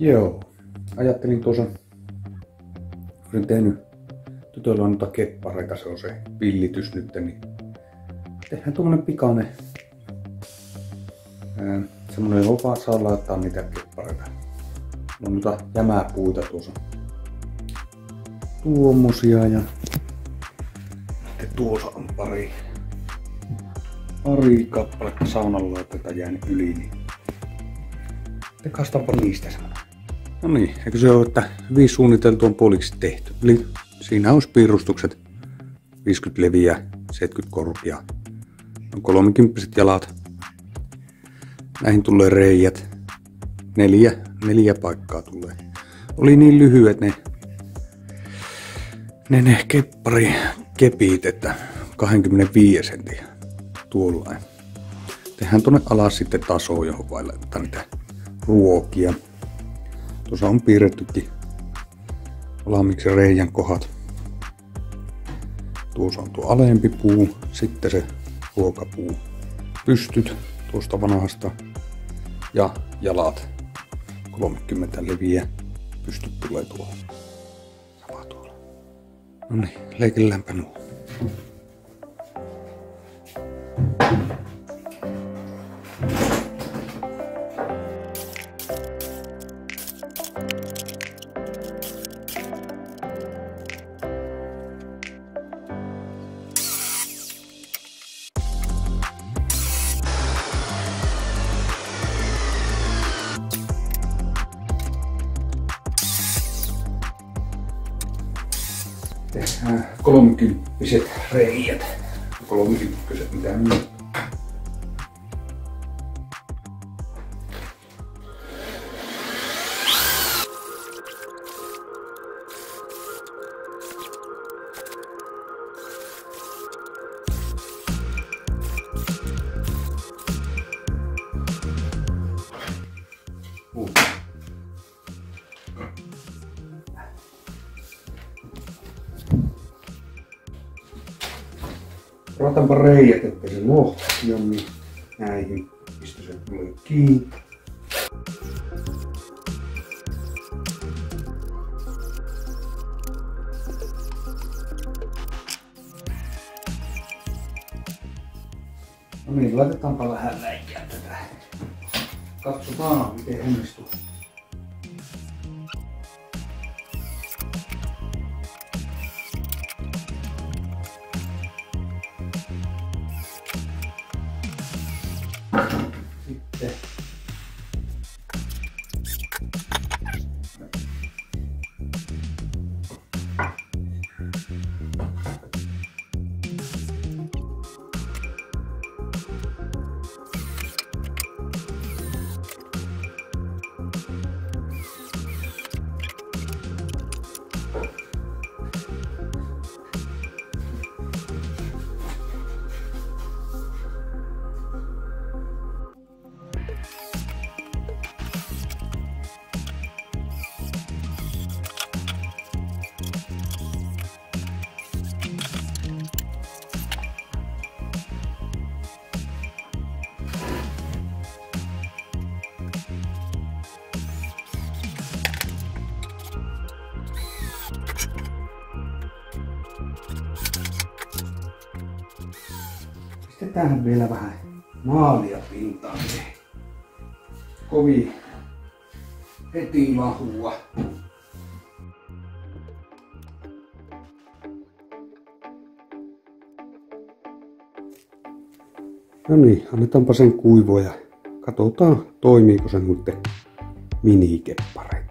Joo, ajattelin tuossa, olen tehnyt tytöllä noita keppareita, se on se pillitys nyt, niin tehdään tuommoinen pikainen, semmonen jopa saa laittaa niitä keppareita. On noita jämäpuita tuossa. Tuommoisia ja sitten tuossa on pari kappaletta saunan laitteita jäänyt yli, niin tekastaanpa niistä semmonen. No niin, eikö se ole, että hyvin suunniteltu on puoliksi tehty. Eli siinä olisi piirustukset 50 leviä, 70 korkea, on 30 jalat. Näihin tulee reijät. Neljä paikkaa tulee. Oli niin lyhyet ne kepparit, että 25 senttiä tuollain. Tehdään tuonne alas sitten tasoon, johon voi laittaa niitä ruokia. Tuossa on piirrettykin valmiiksi reijän kohdat. Tuossa on tuo alempi puu, sitten se ruokapuu. Pystyt tuosta vanhasta ja jalat 30 leviä. Pystyt tulee tuohon. Sama tuolla. No niin, leikilläänpä nuo. Tehdään 30 reijät. 30 mitä niin. Rotanpa reijät, ettei se lohti on, niin näihin mistä se tulee kiinni. No niin, laitetaanpa vähän läikää tätä. Katsotaan miten onnistuu. Sitten pistetään vielä vähän maalia pintaan. Kovin heti lahua. No niin, annetaanpa sen kuivua ja katsotaan toimiiko se muuten minikeppareilla.